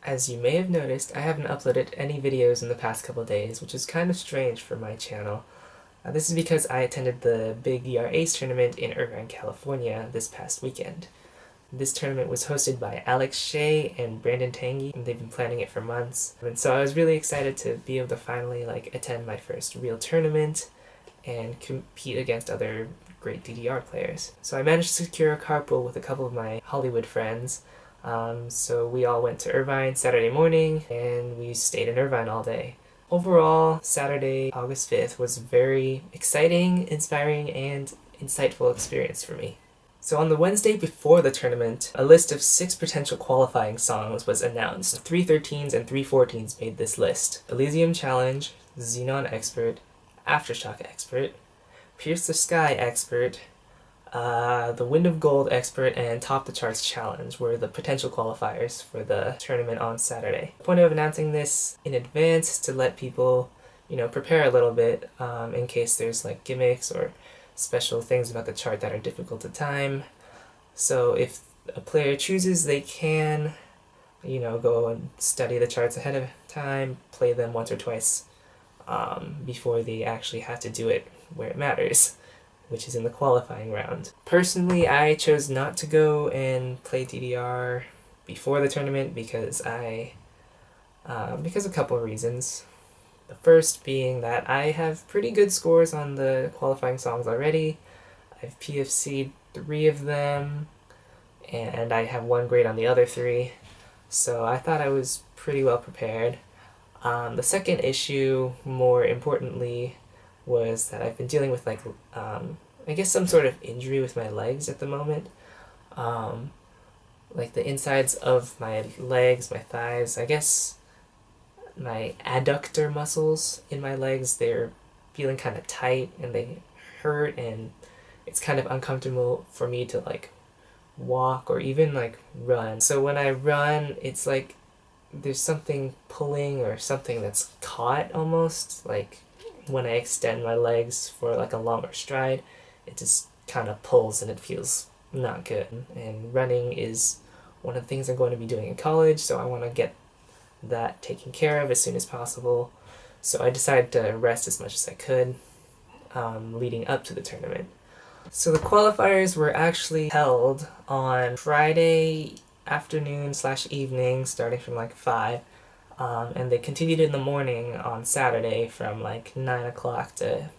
As you may have noticed, I haven't uploaded any videos in the past couple days, which is kind of strange for my channel. This is because I attended the big DDR Ace Tournament in Irvine, California this past weekend. This tournament was hosted by Alex Shea and Brandon Tangy, and they've been planning it for months. And so I was really excited to be able to finally attend my first real tournament and compete against other great DDR players. So I managed to secure a carpool with a couple of my Hollywood friends. So we all went to Irvine Saturday morning, and we stayed in Irvine all day. Overall, Saturday, August 5th was a very exciting, inspiring, and insightful experience for me. So on the Wednesday before the tournament, a list of 6 potential qualifying songs was announced. 313s and 314s made this list: Elysium Challenge, Xenon Expert, Aftershock Expert, Pierce the Sky Expert, the Wind of Gold Expert, and Top the Charts Challenge were the potential qualifiers for the tournament on Saturday. The point of announcing this in advance is to let people, prepare a little bit in case there's gimmicks or special things about the chart that are difficult to time. So if a player chooses, they can, go and study the charts ahead of time, play them once or twice before they actually have to do it where it matters, which is in the qualifying round. Personally, I chose not to go and play DDR before the tournament because a couple of reasons. The first being that I have pretty good scores on the qualifying songs already. I've PFC'd 3 of them, and I have 1 grade on the other 3, so I thought I was pretty well prepared. The second issue, more importantly, was that I've been dealing with I guess some sort of injury with my legs at the moment. The insides of my legs, my thighs, I guess my adductor muscles in my legs, they're feeling kind of tight and they hurt, and it's kind of uncomfortable for me to walk or even run. So when I run, it's there's something pulling or something that's caught almost. When I extend my legs for a longer stride, it just kind of pulls and it feels not good. And running is one of the things I'm going to be doing in college, so I want to get that taken care of as soon as possible. So I decided to rest as much as I could leading up to the tournament. So the qualifiers were actually held on Friday afternoon/evening, starting from 5, and they continued in the morning on Saturday from 9 o'clock to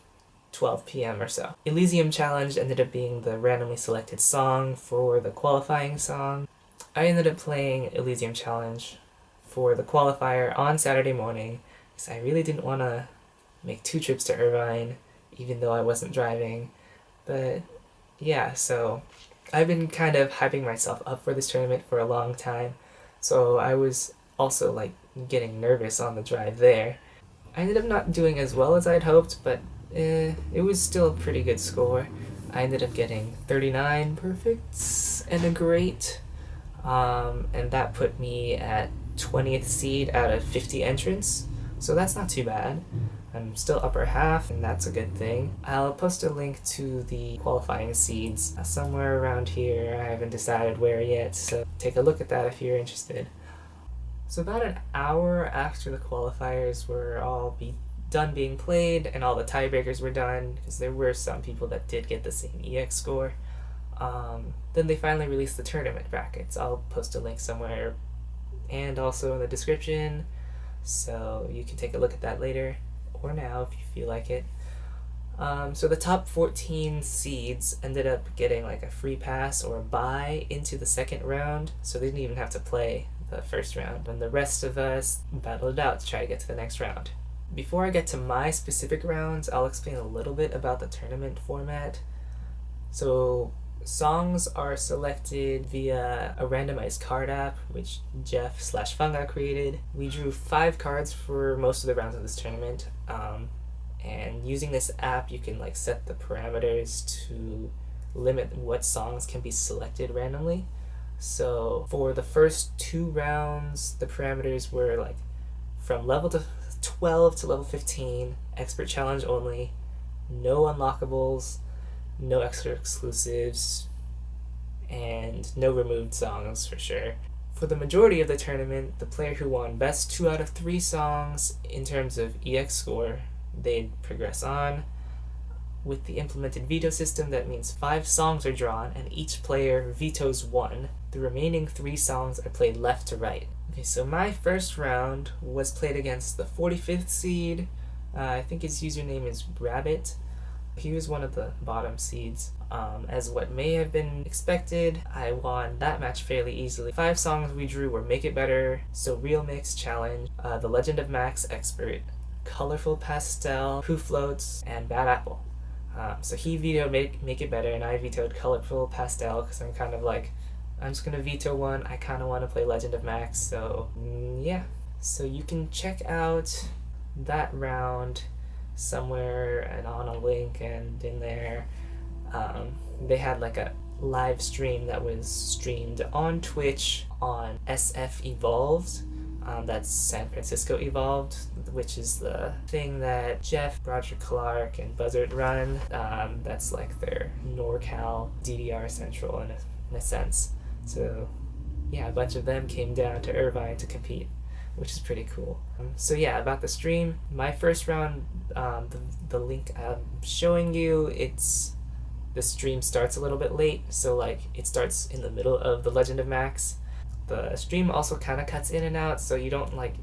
12 p.m. or so. Elysium Challenge ended up being the randomly selected song for the qualifying song. I ended up playing Elysium Challenge for the qualifier on Saturday morning because I really didn't want to make 2 trips to Irvine, even though I wasn't driving. But yeah, so I've been kind of hyping myself up for this tournament for a long time, so I was also getting nervous on the drive there. I ended up not doing as well as I'd hoped, but it was still a pretty good score. I ended up getting 39 perfects and a great, and that put me at 20th seed out of 50 entrants, so that's not too bad. I'm still upper half, and that's a good thing. I'll post a link to the qualifying seeds somewhere around here. I haven't decided where yet, so take a look at that if you're interested. So about an hour after the qualifiers were all done being played and all the tiebreakers were done, because there were some people that did get the same EX score, then they finally released the tournament brackets. I'll post a link somewhere and also in the description, so you can take a look at that later or now if you feel like it. So the top 14 seeds ended up getting a free pass or a bye into the second round, so they didn't even have to play the first round, and the rest of us battled it out to try to get to the next round. Before I get to my specific rounds, I'll explain a little bit about the tournament format. So songs are selected via a randomized card app, which Jeff/Funga created. We drew 5 cards for most of the rounds of this tournament, and using this app you can set the parameters to limit what songs can be selected randomly. So for the first 2 rounds, the parameters were from level 12 to level 15, expert challenge only, no unlockables, no extra exclusives, and no removed songs for sure. For the majority of the tournament, the player who won best 2 out of 3 songs in terms of EX score, they'd progress on. With the implemented veto system, that means 5 songs are drawn and each player vetoes 1. The remaining 3 songs are played left to right. Okay, so my first round was played against the 45th seed. I think his username is Rabbit. He was one of the bottom seeds. As what may have been expected, I won that match fairly easily. 5 songs we drew were Make It Better, So Real Mix Challenge, The Legend of Max Expert, Colorful Pastel, Who Floats, and Bad Apple. So he vetoed Make It Better, and I vetoed Colorful Pastel, because I'm kind of like, I'm just going to veto one. I kind of want to play Legend of Max, so yeah. So you can check out that round somewhere and on a link and in there. They had like a live stream that was streamed on Twitch on SF Evolved. That's San Francisco Evolved, which is the thing that Jeff, Roger Clark, and Buzzard run. That's like their NorCal DDR Central in a sense. So yeah, a bunch of them came down to Irvine to compete, which is pretty cool. So yeah, about the stream, my first round, the link I'm showing you, the stream starts a little bit late, so like it starts in the middle of The Legend of Max. The stream also kind of cuts in and out, so you don't like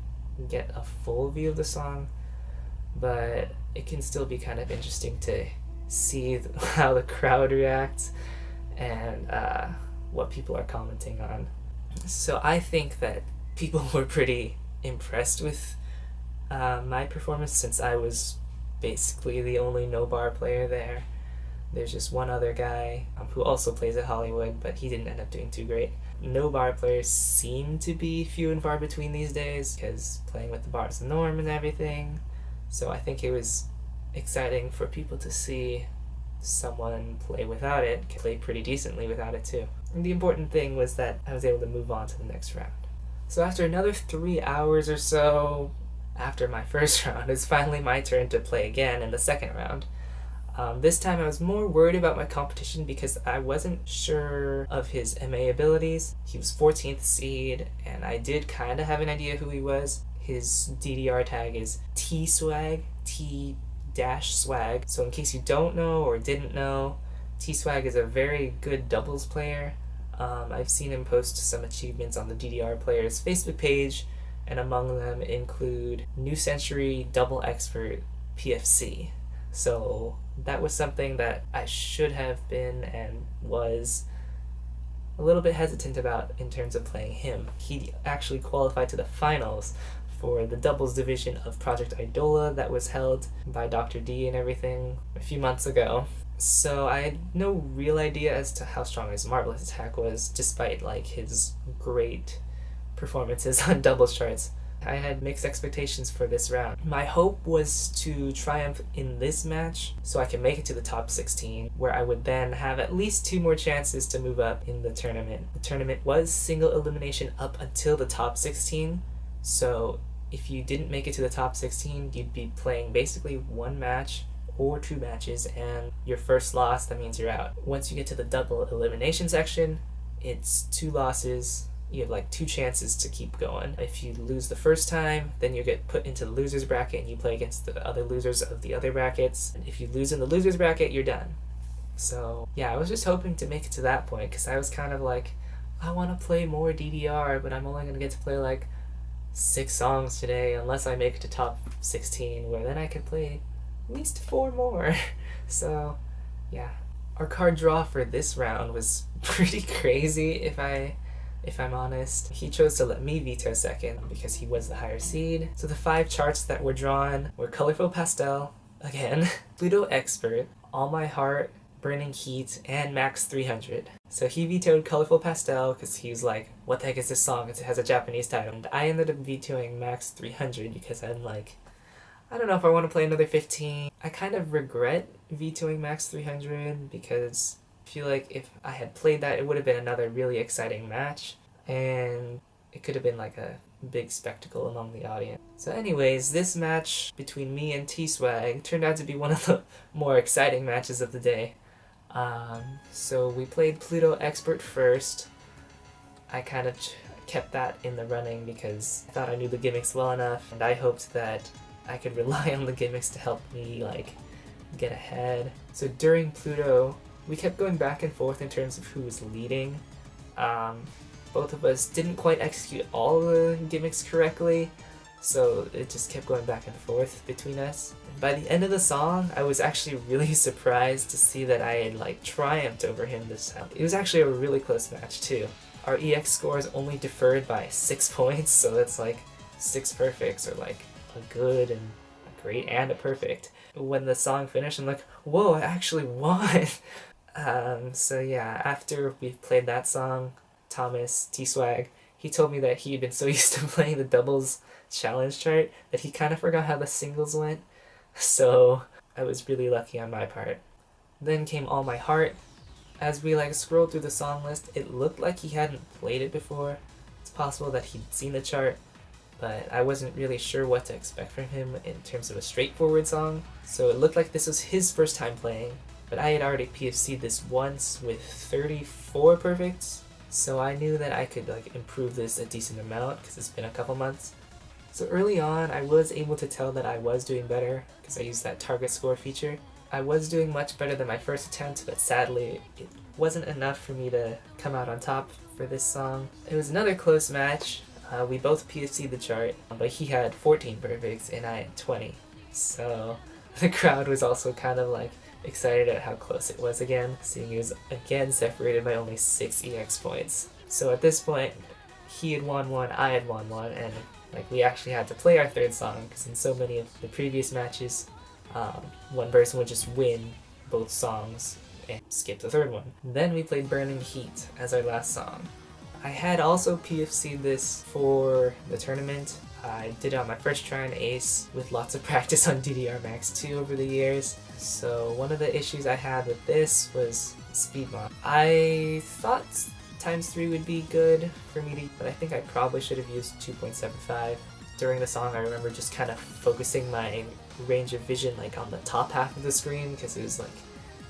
get a full view of the song, but it can still be kind of interesting to see how the crowd reacts and what people are commenting on. So I think that people were pretty impressed with my performance, since I was basically the only no-bar player there. There's just one other guy who also plays at Hollywood, but he didn't end up doing too great. No-bar players seem to be few and far between these days, because playing with the bar is the norm and everything. So I think it was exciting for people to see someone play without it, play pretty decently without it too. And the important thing was that I was able to move on to the next round. So after another 3 hours or so after my first round, it's finally my turn to play again in the second round. This time I was more worried about my competition because I wasn't sure of his MA abilities. He was 14th seed, and I did kind of have an idea who he was. His DDR tag is T-Swag, T-Swag. So in case you don't know or didn't know, T-Swag is a very good doubles player. I've seen him post some achievements on the DDR Players Facebook page, and among them include New Century Double Expert PFC. So that was something that I should have been and was a little bit hesitant about in terms of playing him. He actually qualified to the finals for the doubles division of Project Idola that was held by Dr. D and everything a few months ago. So I had no real idea as to how strong his marvelous attack was, despite like his great performances on doubles charts. I had mixed expectations for this round. My hope was to triumph in this match so I can make it to the top 16, where I would then have at least 2 more chances to move up in the tournament. The tournament was single elimination up until the top 16, so if you didn't make it to the top 16, you'd be playing basically 1 match or 2 matches, and your first loss, that means you're out. Once you get to the double elimination section, it's 2 losses. You have like 2 chances to keep going. If you lose the first time, then you get put into the loser's bracket and you play against the other losers of the other brackets. And if you lose in the loser's bracket, you're done. So yeah, I was just hoping to make it to that point, because I was kind of like, I want to play more DDR, but I'm only going to get to play like 6 songs today unless I make it to top 16, where then I could play at least 4 more. So yeah, our card draw for this round was pretty crazy, if I'm honest. He chose to let me veto second because he was the higher seed. So the 5 charts that were drawn were Colorful Pastel, again, Pluto Expert, All My Heart, Burning Heat, and Max 300. So he vetoed Colorful Pastel because he was like, what the heck is this song? It has a Japanese title. And I ended up vetoing Max 300 because I'm like, I don't know if I want to play another 15. I kind of regret vetoing Max 300 because I feel like if I had played that, it would have been another really exciting match, and it could have been like a big spectacle among the audience. So anyways, this match between me and T-Swag turned out to be one of the more exciting matches of the day. So we played Pluto Expert first. I kind of kept that in the running because I thought I knew the gimmicks well enough, and I hoped that I could rely on the gimmicks to help me like get ahead. So during Pluto, we kept going back and forth in terms of who was leading. Both of us didn't quite execute all the gimmicks correctly, so it just kept going back and forth between us. And by the end of the song, I was actually really surprised to see that I had like triumphed over him this time. It was actually a really close match too. Our EX scores only differed by 6 points, so that's like 6 perfects, or like a good and a great and a perfect. When the song finished, I'm like, whoa, I actually won! So yeah, after we played that song, Thomas, T-Swag, he told me that he had been so used to playing the doubles challenge chart that he kind of forgot how the singles went, so I was really lucky on my part. Then came All My Heart. As we like scrolled through the song list, it looked like he hadn't played it before. It's possible that he'd seen the chart, but I wasn't really sure what to expect from him in terms of a straightforward song, so it looked like this was his first time playing. But I had already PFC'd this once with 34 perfects, so I knew that I could like improve this a decent amount because it's been a couple months. So early on, I was able to tell that I was doing better because I used that target score feature. I was doing much better than my first attempt, but sadly, it wasn't enough for me to come out on top for this song. It was another close match. We both PFC'd the chart, but he had 14 perfects and I had 20. So the crowd was also kind of like excited at how close it was again, seeing it was again separated by only 6 EX points. So at this point, he had won one, I had won one, and like we actually had to play our third song because in so many of the previous matches, one person would just win both songs and skip the third one. Then we played Burning Heat as our last song. I had also PFC'd this for the tournament. I did it on my first try on Ace with lots of practice on DDR Max 2 over the years. So one of the issues I had with this was speed mod. I thought ×3 would be good for me to, but I think I probably should have used 2.75. During the song, I remember just kind of focusing my range of vision like on the top half of the screen because it was like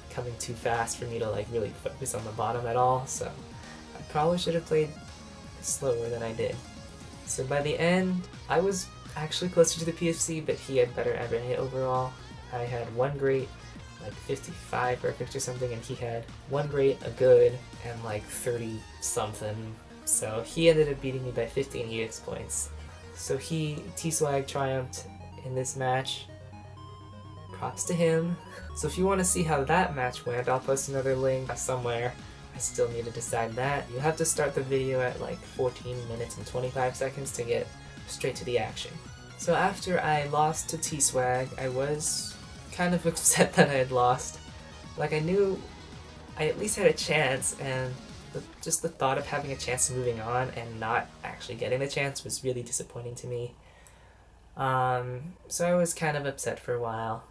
coming too fast for me to like really focus on the bottom at all, so I probably should have played slower than I did. So by the end, I was actually closer to the PFC, but he had better ever hit overall. I had one great, like 55 perfect or something, and he had one great, a good, and like 30 something. So he ended up beating me by 15 EX points. So T-Swag triumphed in this match. Props to him. So if you want to see how that match went, I'll post another link somewhere. I still need to decide that. You'll have to start the video at like 14 minutes and 25 seconds to get straight to the action. So after I lost to T-Swag, I was kind of upset that I had lost. Like I knew I at least had a chance, and just the thought of having a chance of moving on and not actually getting the chance was really disappointing to me. So I was kind of upset for a while.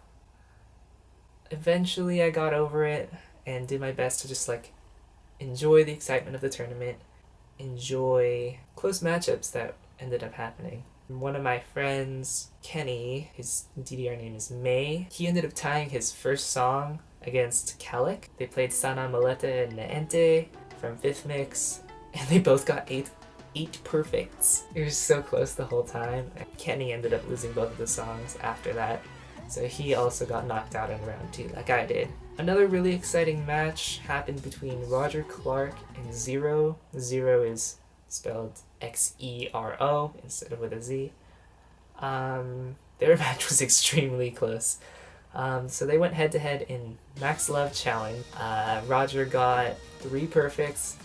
Eventually I got over it and did my best to just like enjoy the excitement of the tournament, enjoy close matchups that ended up happening. One of my friends, Kenny, his DDR name is May, he ended up tying his first song against Calic. They played Sana Maleta and Naente from 5th Mix, and they both got 8 perfects. It was so close the whole time. Kenny ended up losing both of the songs after that, so he also got knocked out in round 2 like I did. Another really exciting match happened between Roger Clark and Zero. Zero is spelled Xero instead of with a Z. Their match was extremely close. So they went head to head in Max Love Challenge. Roger got 3 perfects.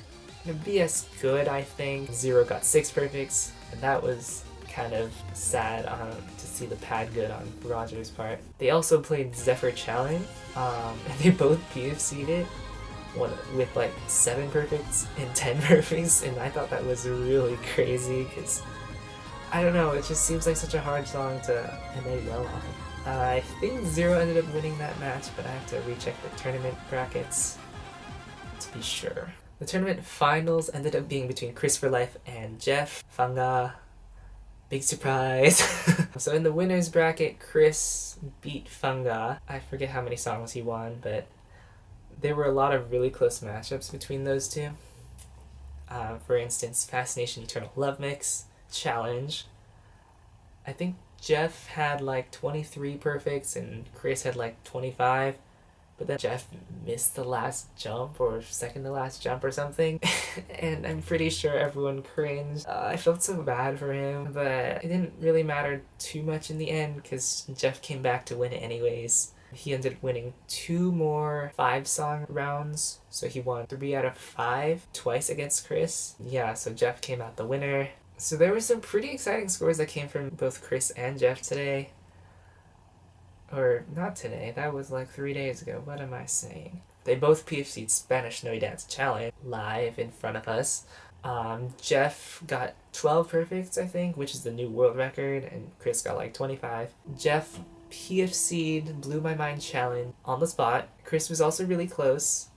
BS good, I think. Zero got 6 perfects, and that was kind of sad to see the pad good on Roger's part. They also played Zephyr Challenge, and they both PFC'd it with like 7 perfects and 10 perfects, and I thought that was really crazy because I don't know, it just seems like such a hard song to MA well on. I think Zero ended up winning that match, but I have to recheck the tournament brackets to be sure. The tournament finals ended up being between Chris for Life and Jeff Fanga. Big surprise. So in the winners bracket, Chris beat Fanga. I forget how many songs he won, but there were a lot of really close matchups between those two. For instance, Fascination Eternal Love Mix Challenge. I think Jeff had like 23 perfects and Chris had like 25. But then Jeff missed the last jump or second to last jump or something. And I'm pretty sure everyone cringed. I felt so bad for him, but it didn't really matter too much in the end because Jeff came back to win it anyways. He ended up winning 2 more 5-song rounds, so he won 3 out of 5 twice against Chris. Yeah, so Jeff came out the winner. So there were some pretty exciting scores that came from both Chris and Jeff today. Or not today, that was like 3 days ago. What am I saying? They both PFC'd Spanish No Dance Challenge live in front of us. Jeff got 12 perfects, I think, which is the new world record, and Chris got like 25. Jeff PFC'd Blew My Mind Challenge on the spot. Chris was also really close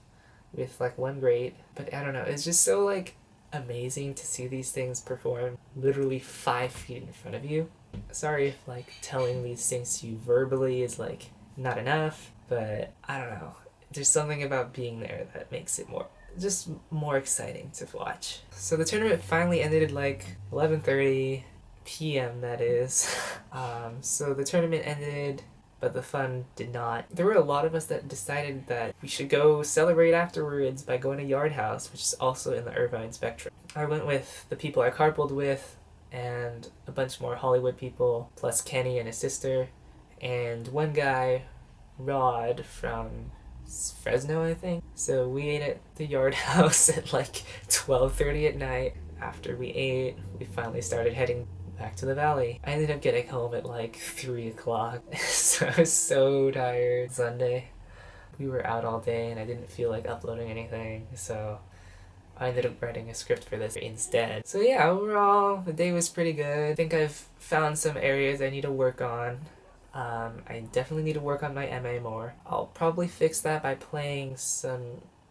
with like 1 great, but I don't know, it's just so like amazing to see these things perform literally 5 feet in front of you. Sorry if like telling these things to you verbally is like not enough, but I don't know. There's something about being there that makes it more exciting to watch. So the tournament finally ended at like 11:30 p.m. that is. So the tournament ended, but the fun did not. There were a lot of us that decided that we should go celebrate afterwards by going to Yard House, which is also in the Irvine Spectrum. I went with the people I carpooled with, and a bunch more Hollywood people, plus Kenny and his sister, and one guy, Rod, from Fresno, I think. So we ate at the Yard House at like 12:30 at night. After we ate, we finally started heading back to the valley. I ended up getting home at like 3 o'clock, so I was so tired. Sunday, we were out all day and I didn't feel like uploading anything, so I ended up writing a script for this instead. So yeah, overall, the day was pretty good. I think I've found some areas I need to work on. I definitely need to work on my MA more. I'll probably fix that by playing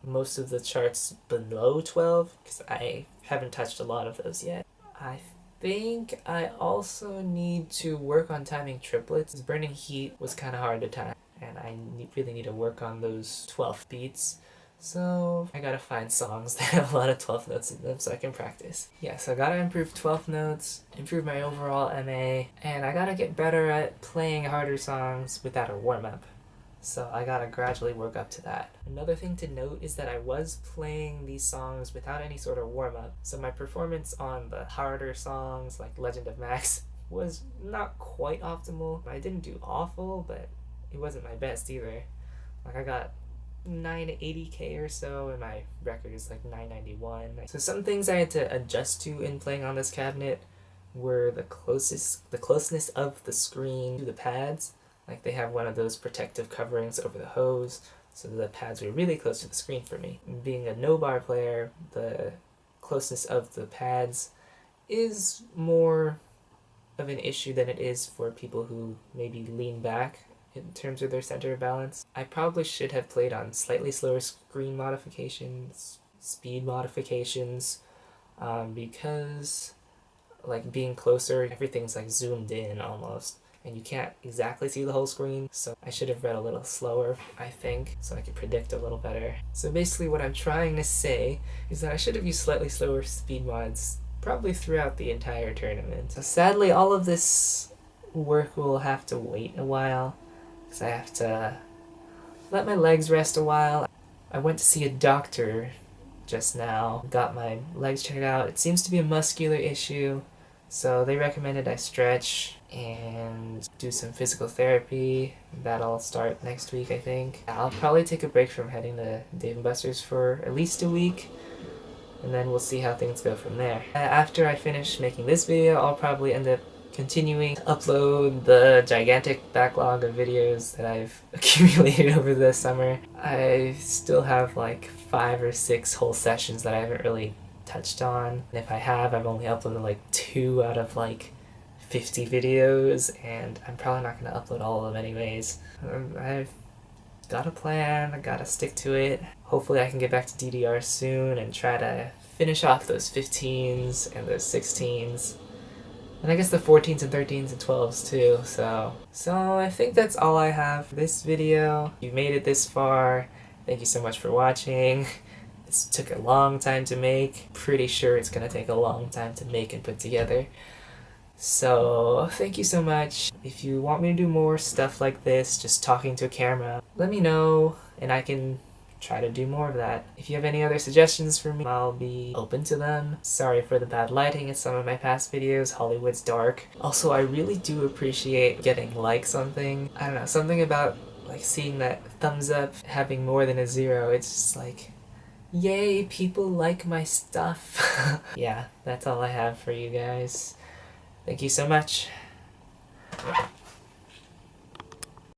most of the charts below 12, because I haven't touched a lot of those yet. I think I also need to work on timing triplets. Burning Heat was kind of hard to time, and I really need to work on those 12th beats. So I gotta find songs that have a lot of 12th notes in them so I can practice. Yeah, so I gotta improve 12th notes, improve my overall MA, and I gotta get better at playing harder songs without a warm-up. So I gotta gradually work up to that. Another thing to note is that I was playing these songs without any sort of warm-up, so my performance on the harder songs like Legend of Max was not quite optimal. I didn't do awful, but it wasn't my best either. Like I got 980k or so, and my record is like 991. So some things I had to adjust to in playing on this cabinet were the closeness of the screen to the pads. Like they have one of those protective coverings over the hose, so the pads were really close to the screen for me. Being a no-bar player, the closeness of the pads is more of an issue than it is for people who maybe lean back in terms of their center of balance. I probably should have played on slightly slower screen modifications, speed modifications, because like being closer, everything's like zoomed in almost, and you can't exactly see the whole screen, so I should have read a little slower, I think, so I could predict a little better. So basically what I'm trying to say is that I should have used slightly slower speed mods probably throughout the entire tournament. So sadly, all of this work will have to wait a while, because I have to let my legs rest a while. I went to see a doctor just now, got my legs checked out. It seems to be a muscular issue, so they recommended I stretch and do some physical therapy. That'll start next week, I think. I'll probably take a break from heading to Dave & Buster's for at least a week, and then we'll see how things go from there. After I finish making this video, I'll probably end up continuing to upload the gigantic backlog of videos that I've accumulated over the summer. I still have like 5 or 6 whole sessions that I haven't really touched on. And if I have, I've only uploaded like 2 out of like 50 videos, and I'm probably not going to upload all of them anyways. I've got a plan, I gotta stick to it. Hopefully I can get back to DDR soon and try to finish off those 15s and those 16s. And I guess the 14s and 13s and 12s too, so I think that's all I have for this video. If you made it this far, thank you so much for watching, It took a long time to make. Pretty sure it's gonna take a long time to make and put together. So thank you so much. If you want me to do more stuff like this, just talking to a camera, let me know and I can try to do more of that. If you have any other suggestions for me, I'll be open to them. Sorry for the bad lighting in some of my past videos. Hollywood's dark. Also, I really do appreciate getting likes on things. I don't know, something about like seeing that thumbs up having more than a 0. It's just like, yay, people like my stuff. Yeah, that's all I have for you guys. Thank you so much.